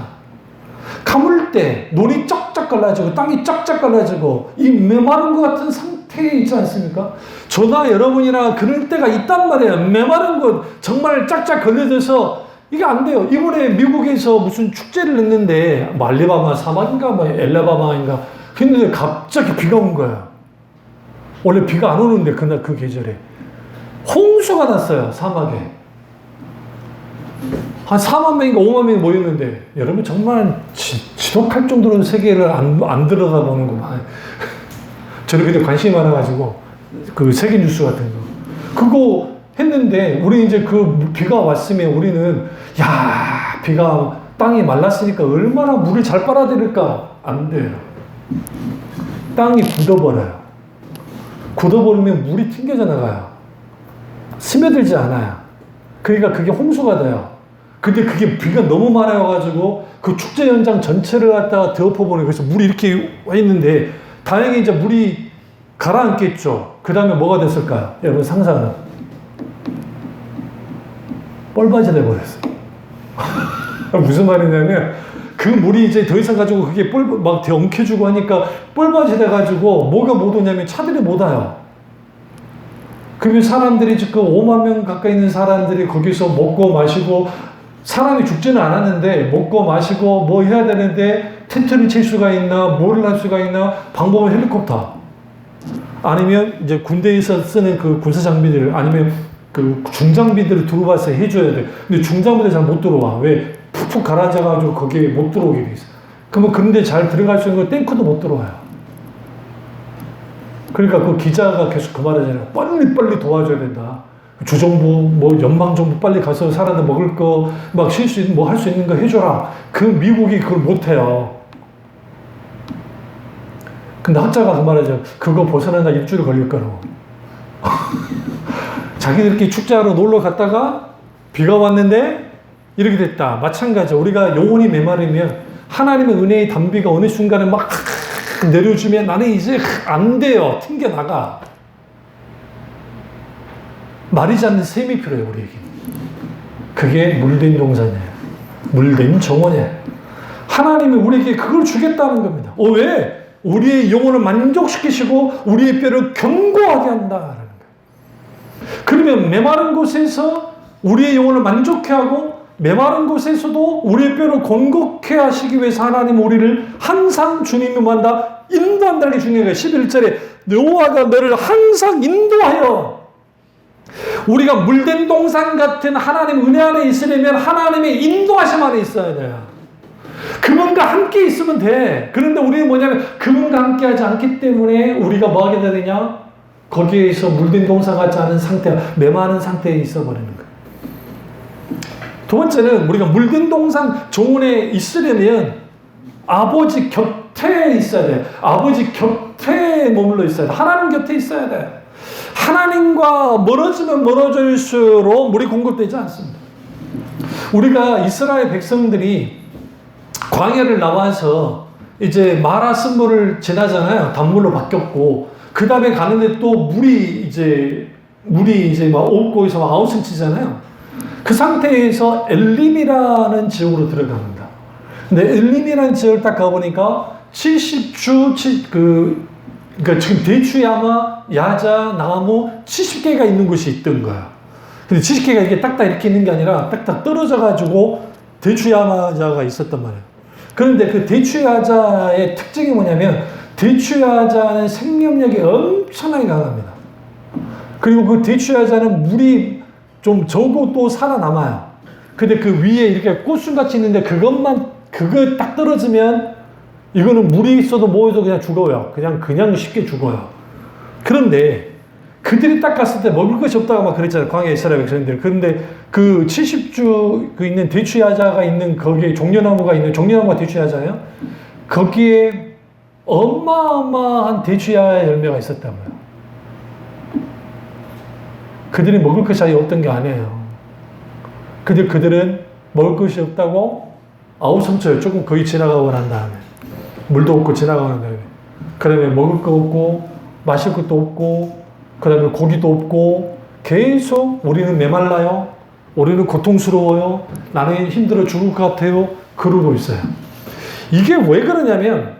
가물 때 논이 쩍쩍 갈라지고 땅이 쩍쩍 갈라지고 이 메마른 것 같은 상태에 있지 않습니까? 저나 여러분이나 그럴 때가 있단 말이에요. 메마른 곳 정말 짝짝 걸려져서 이게 안 돼요. 이번에 미국에서 무슨 축제를 했는데 뭐 알리바마 사막인가 뭐 엘라바마인가 했는데 갑자기 비가 온 거야. 원래 비가 안 오는데 그날 그 계절에 홍수가 났어요. 사막에 한 4만 명인가 5만 명이 모였는데, 여러분 정말 지독할 정도로 세계를 안 들여다보는구만. 저는 그때 관심이 많아가지고 그 세계 뉴스 같은 거 그거 했는데, 우리 이제 그 비가 왔으면 우리는 비가 땅이 말랐으니까 얼마나 물을 잘 빨아들일까? 안 돼요. 땅이 굳어버려요. 굳어버리면 물이 튕겨져 나가요. 스며들지 않아요. 그러니까 그게 홍수가 돼요. 근데 그게 비가 너무 많아가지고 그 축제 현장 전체를 갖다가 덮어버리고, 그래서 물이 이렇게 와 있는데 다행히 이제 물이 가라앉겠죠. 그 다음에 뭐가 됐을까요? 여러분 상상은 뻘받이 돼버렸어요. 무슨 말이냐면 그 물이 이제 더 이상 가지고 그게 막 엉켜주고 하니까 뻘받이 돼가지고 뭐가 못 오냐면 차들이 못 와요. 그러면 사람들이 지금 5만 명 가까이 있는 사람들이 거기서 먹고 마시고, 사람이 죽지는 않았는데 먹고 마시고 뭐 해야 되는데 텐트를 칠 수가 있나, 뭐를 할 수가 있나, 방법은 헬리콥터 아니면 이제 군대에서 쓰는 그 군사 장비들, 아니면 그 중장비들을 들어와서 해줘야 돼. 근데 중장비들 잘 못 들어와. 왜? 푹푹 가라앉아가지고 거기에 못 들어오게 돼 있어. 그러면 그런데 잘 들어갈 수 있는 거 탱크도 못 들어와요. 그러니까 그 기자가 계속 그 말하잖아요. 빨리 도와줘야 된다. 주정부, 뭐 연방정부 빨리 가서 사람들 먹을 거, 막 쉴 수 있는, 뭐 할 수 있는 거 해줘라. 그 미국이 그걸 못 해요. 근데 학자가 그 말하죠. 그거 벗어나다 일주일 걸릴 거라고. 자기들끼리 축제하러 놀러 갔다가 비가 왔는데 이렇게 됐다. 마찬가지죠. 우리가 영혼이 메마르면 하나님의 은혜의 담비가 어느 순간에 막 내려주면 나는 이제 안 돼요. 튕겨나가. 마르지 않는 샘이 필요해요, 우리에게. 그게 물된 동산이에요. 물된 정원이에요. 하나님이 우리에게 그걸 주겠다는 겁니다. 왜? 우리의 영혼을 만족시키시고 우리의 뼈를 견고하게 한다라는 거예요. 그러면 메마른 곳에서 우리의 영혼을 만족해 하고 메마른 곳에서도 우리의 뼈를 건강케 하시기 위해서 하나님 우리를 항상 주님이 만다 인도한다는 게 중요해요. 11절에 여호와가 너를 항상 인도하여. 우리가 물된 동산 같은 하나님 은혜 안에 있으려면 하나님의 인도하심 안에 있어야 돼요. 그분과 함께 있으면 돼. 그런데 우리는 뭐냐면 그분과 함께 하지 않기 때문에 우리가 뭐 하게 되느냐? 거기에서 물된 동산 같지 않은 상태, 메마른 상태에 있어버리는 거예요. 두 번째는 우리가 물든 동산 정원에 있으려면 아버지 곁에 있어야 돼요. 아버지 곁에 머물러 있어야 돼요. 하나님 곁에 있어야 돼요. 하나님과 멀어지면 멀어질수록 물이 공급되지 않습니다. 우리가 이스라엘 백성들이 광야를 나와서 이제 마라 쓴물을 지나잖아요. 단물로 바뀌었고 그 다음에 가는데 또 물이 이제 막 없고 해서 막 아우성치잖아요. 그 상태에서 엘림이라는 지역으로 들어갑니다. 근데 엘림이라는 지역을 딱 가보니까 70주, 그러니까 지금 대추야마, 야자, 나무 70개가 있는 곳이 있던 거야. 근데 70개가 이게 딱딱 이렇게 있는 게 아니라 딱딱 떨어져가지고 대추야마자가 있었단 말이에요. 그런데 그 대추야자의 특징이 뭐냐면 대추야자는 생명력이 엄청나게 강합니다. 그리고 그 대추야자는 물이 좀 적어도 살아남아요. 근데 그 위에 이렇게 꽃순같이 있는데 그거 딱 떨어지면 이거는 물이 있어도 뭐해도 그냥 죽어요. 그냥 쉽게 죽어요. 그런데 그들이 딱 갔을 때 먹을 것이 없다고 막 그랬잖아요. 광야 이스라엘 백성들. 그런데 그 70주 있는 대추야자가 있는 거기에 종려나무가 대추야자예요. 거기에 어마어마한 대추야 열매가 있었다고요. 그들이 먹을 것이 아예 없던 게 아니에요. 그들은 먹을 것이 없다고 아우성쳐요. 조금 거의 지나가고 난 다음에. 물도 없고 지나가는 다음에. 그 다음에 먹을 거 없고, 마실 것도 없고, 그 다음에 고기도 없고, 계속 우리는 메말라요. 우리는 고통스러워요. 나는 힘들어 죽을 것 같아요. 그러고 있어요. 이게 왜 그러냐면,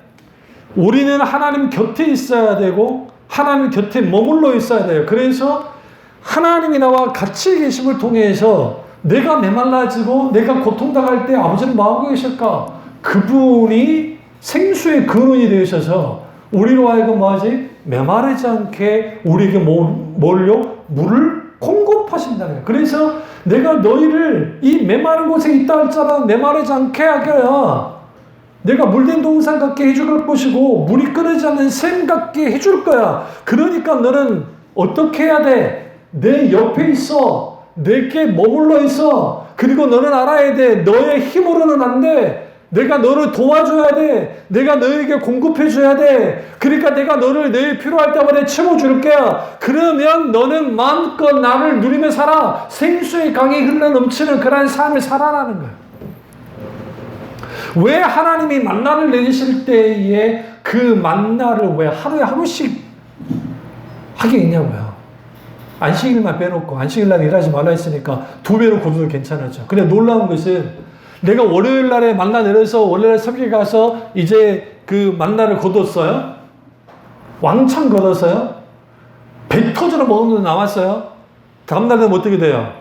우리는 하나님 곁에 있어야 되고, 하나님 곁에 머물러 있어야 돼요. 그래서 하나님이 나와 같이 계심을 통해서 내가 메말라지고 내가 고통당할 때 아버지는 뭐하고 계실까? 그분이 생수의 근원이 되셔서 우리로 하여금 뭐하지? 메마르지 않게 우리에게 물을 공급하신다는 거예요. 그래서 내가 너희를 이 메마른 곳에 있다 할지라도 메마르지 않게 하겨야 내가 물된 동산 같게 해줄 것이고 물이 끓지 않는 샘 같게 해줄 거야. 그러니까 너는 어떻게 해야 돼? 내 옆에 있어. 내게 머물러 있어. 그리고 너는 알아야 돼. 너의 힘으로는 안 돼. 내가 너를 도와줘야 돼. 내가 너에게 공급해줘야 돼. 그러니까 내가 너를 필요할 때마다 채워줄게. 그러면 너는 마음껏 나를 누리며 살아. 생수의 강이 흘러 넘치는 그런 삶을 살아라는 거야. 왜 하나님이 만나를 내리실 때에 그 만나를 왜 하루에 하루씩 하게 있냐고요. 안식일만 빼놓고 안식일날 일하지 말라 했으니까 2배로 거둬도 괜찮았죠. 근데 놀라운 것은 내가 월요일날에 만나 내려서 월요일날 새벽에 가서 이제 그 만나를 거뒀어요. 왕창 거뒀어요. 배 터져라 먹은 거 남았어요. 다음날 되면 어떻게 돼요?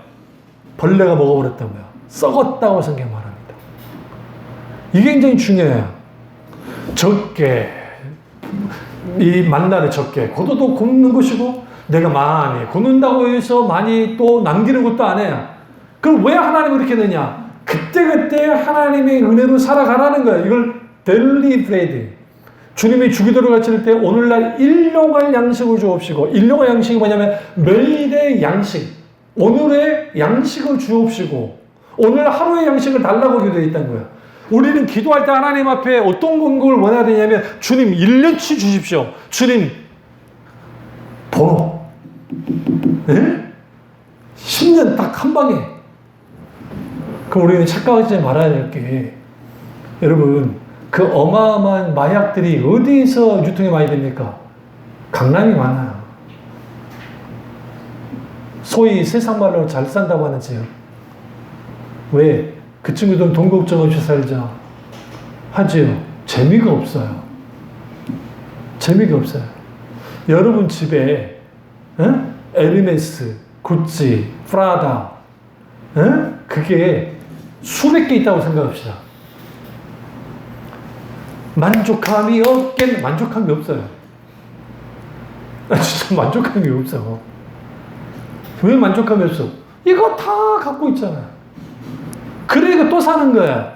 벌레가 먹어버렸다고요. 썩었다고 성경 말합니다. 이게 굉장히 중요해요. 적게 이 만나를 적게 거둬도 굽는 것이고 내가 많이 굽는다고 해서 많이 또 남기는 것도 아니에요. 그럼 왜 하나님이 이렇게 했느냐? 그때그때 하나님의 은혜로 살아가라는 거예요. 이걸 daily bread. 주님이 주기도를 가르칠 때 오늘날 일용할 양식을 주옵시고, 일용할 양식이 뭐냐면 매일의 양식, 오늘의 양식을 주옵시고 오늘 하루의 양식을 달라고 기도해 있다는 거예요. 우리는 기도할 때 하나님 앞에 어떤 걸 원해야 되냐면 주님 1년치 주십시오. 주님 번호. 네? 10년 딱 한 방에. 그럼 우리는 착각하지 말아야 될 게 여러분 그 어마어마한 마약들이 어디서 유통이 많이 됩니까? 강남이 많아요. 소위 세상 말로 잘 산다고 하는 지역. 왜? 그 친구들은 돈 걱정 없이 살자 하지요. 재미가 없어요. 재미가 없어요. 여러분 집에 에르메스, 구찌, 프라다 그게 수백 개 있다고 생각합시다. 만족함이 만족함이 없어요. 진짜 만족함이 없어. 왜 만족함이 없어? 이거 다 갖고 있잖아요. 그러니까 또 사는 거야.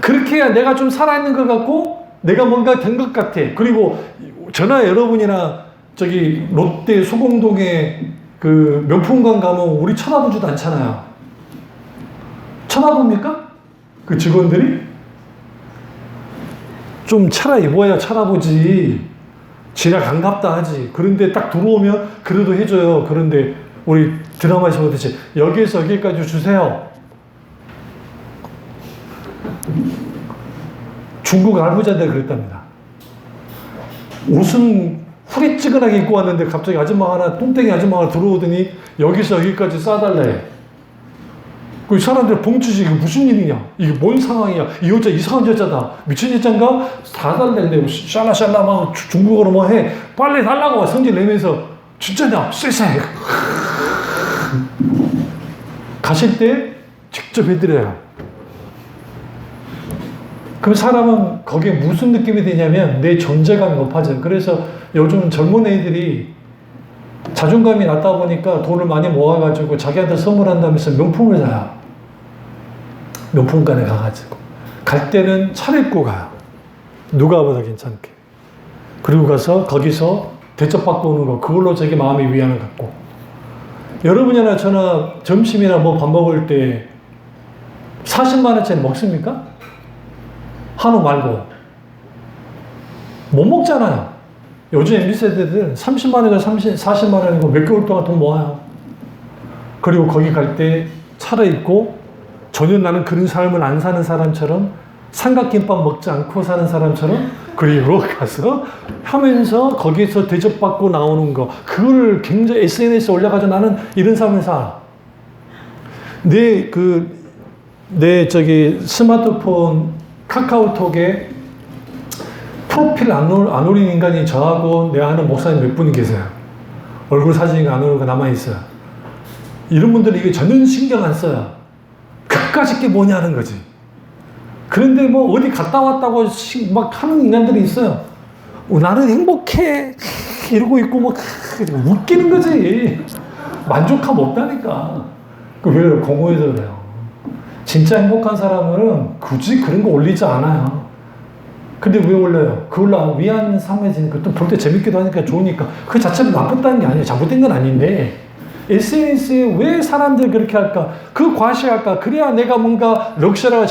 그렇게 해야 내가 좀 살아있는 것 같고 내가 뭔가 된 것 같아. 그리고 저나 여러분이나 저기 롯데 소공동에 그 명품관 가면 우리 쳐다보지도 않잖아요. 쳐다봅니까? 그 직원들이? 좀 차려입어야 쳐다보지. 지나 반갑다 하지. 그런데 딱 들어오면 그래도 해줘요. 그런데 우리 드라마에서 보듯이 여기에서 여기까지 주세요. 중국 알부자들 그랬답니다. 옷은 후리찌근하게 입고 왔는데 갑자기 똥땡이 아줌마가 들어오더니 여기서 여기까지 싸달래. 그 사람들 봉투지 이게 무슨 일이냐? 이게 뭔 상황이야? 이 여자 이상한 여자다. 미친 여자인가? 다 달래는데 샬라샬라 막 중국어로 뭐 해. 빨리 달라고 성질 내면서 진짜냐? 쎄쎄. 가실 때 직접 해드려요. 그럼 사람은 거기에 무슨 느낌이 드냐면 내 존재감이 높아져요. 그래서 요즘 젊은 애들이 자존감이 낮다 보니까 돈을 많이 모아가지고 자기한테 선물한다면서 명품을 사요. 명품관에 가가지고. 갈 때는 차려입고 가요. 누가 보다 괜찮게. 그리고 가서 거기서 대접받고 오는 거. 그걸로 자기 마음의 위안을 갖고. 여러분이나 저나 점심이나 뭐 밥 먹을 때 40만 원짜리 먹습니까? 한우 말고. 못 먹잖아요. 요즘 MZ세대들은 30만 원이고 40만 원이고 몇 개월 동안 돈 모아요. 그리고 거기 갈 때 차려입고 전혀 나는 그런 삶을 안 사는 사람처럼 삼각김밥 먹지 않고 사는 사람처럼 그리고 가서 하면서 거기서 대접받고 나오는 거. 그걸 굉장히 SNS에 올려가지고 나는 이런 삶을 살아. 내 스마트폰 카카오톡에 프로필 안 올린 인간이 저하고 내가 아는 목사님 몇 분이 계세요. 얼굴 사진이 안 올리고 남아있어요. 이런 분들은 이게 전혀 신경 안 써요. 그까짓 게 뭐냐는 거지. 그런데 뭐 어디 갔다 왔다고 막 하는 인간들이 있어요. 나는 행복해. 이러고 있고 뭐 웃기는 거지. 만족감 없다니까. 왜 공허해서 그래요. 진짜 행복한 사람은 굳이 그런 거 올리지 않아요. 근데 왜 올려요? 그걸로 위안 삼아지니까 또 볼 때 재밌기도 하니까 좋으니까 그 자체는 나쁘다는 게 아니에요. 잘못된 건 아닌데 SNS에 왜 사람들이 그렇게 할까? 그 과시할까? 그래야 내가 뭔가 럭셔리하고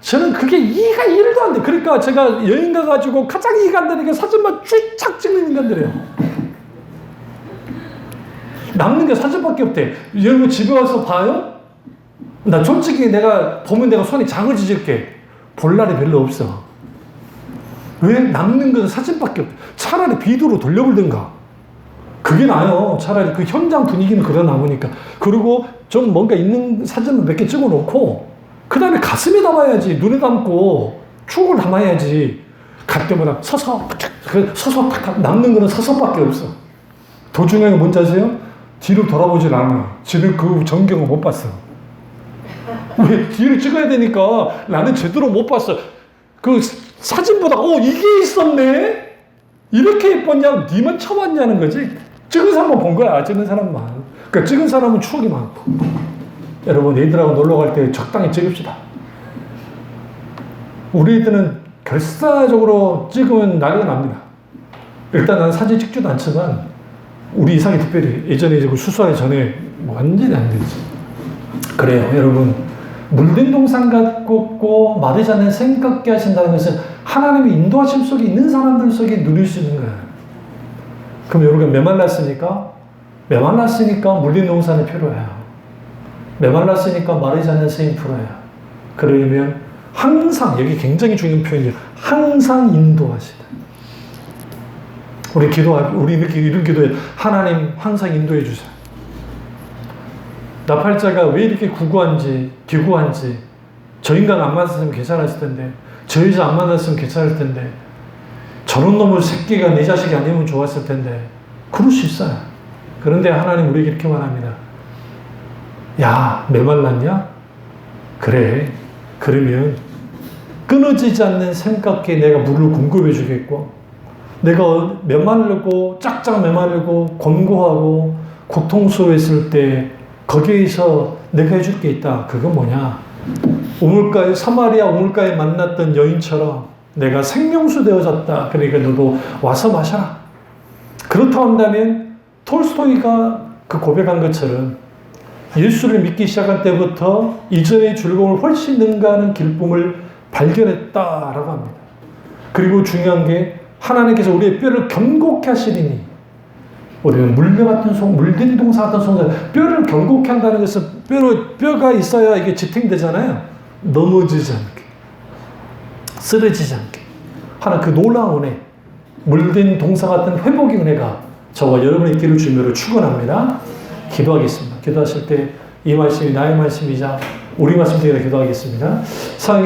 저는 그게 이해가 1도 안 돼. 그러니까 제가 여행 가가지고 가장 이해가 안 되는 게 사진만 쫙 찍는 인간들이에요. 남는 게 사진밖에 없대. 여러분 집에 와서 봐요? 나 솔직히 내가 보면 내가 손이 장을 찢을게. 볼 날이 별로 없어. 왜? 남는 건 사진밖에 없대. 차라리 비디오로 돌려보든가. 그게 나아요. 차라리 그 현장 분위기는 그래 남으니까. 그리고 좀 뭔가 있는 사진을 몇 개 찍어 놓고, 그 다음에 가슴에 담아야지. 눈에 담고, 추억을 담아야지. 갈 때마다 서서 탁 남는 거는 서서밖에 없어. 더 중요한 게 뭔지 아세요? 뒤로 돌아보질 않아. 지금 그 전경을 못 봤어. 왜? 뒤를 찍어야 되니까 나는 제대로 못 봤어. 그 사진보다, 이게 있었네? 이렇게 예뻤냐? 니만 처음 왔냐는 거지. 찍은 사람만 본 거야. 찍은 사람만. 그러니까 찍은 사람은 추억이 많고. 여러분, 애들하고 놀러 갈 때 적당히 찍읍시다. 우리 애들은 결사적으로 찍으면 난리가 납니다. 일단 난 사진 찍지도 않지만, 우리 이상이 특별히 예전에 이제 수수하기 전에 완전히 안 되지. 그래요, 여러분. 물든 동상 같고 마르지 않는 샘 같게 하신다는 것은 하나님의 인도하심 속에 있는 사람들 속에 누릴 수 있는 거예요. 그럼 여러분 메말랐으니까 물든 동산이 필요해요. 메말랐으니까 마르지 않는 샘이 필요해요. 그러려면 항상, 여기 굉장히 중요한 표현이에요. 항상 인도하시다. 우리 이런 기도에 하나님 항상 인도해 주세요. 나팔자가 왜 이렇게 기구한지, 저 인간 안 만났으면 괜찮았을 텐데, 저 여자 안 만났으면 괜찮을 텐데, 저런 놈의 새끼가 내 자식이 아니면 좋았을 텐데, 그럴 수 있어요. 그런데 하나님 우리에게 이렇게 말합니다. 야, 메말랐냐? 그래. 그러면 끊어지지 않는 샘같게 내가 물을 공급해 주겠고, 내가 메마르고 짝짝 메마르고 권고하고 고통스러워했을 때 거기에서 내가 해줄 게 있다. 그건 뭐냐? 사마리아 우물가에 만났던 여인처럼 내가 생명수 되어졌다. 그러니까 너도 와서 마셔라. 그렇다 한다면 톨스토이가 그 고백한 것처럼 예수를 믿기 시작한 때부터 이전의 즐거움을 훨씬 능가하는 기쁨을 발견했다라고 합니다. 그리고 중요한 게 하나님께서 우리의 뼈를 견고케 하시리니, 우리는 물든 동사 같은 송사, 뼈를 견고케 한다는 것은 뼈가 있어야 이게 지탱되잖아요. 넘어지지 않게, 쓰러지지 않게 하나 그 놀라운 은혜, 물든 동사 같은 회복의 은혜가 저와 여러분의 길을 주님으로 축원합니다. 기도하겠습니다. 기도하실 때 이 말씀이 나의 말씀이자 우리 말씀 되기를 기도하겠습니다.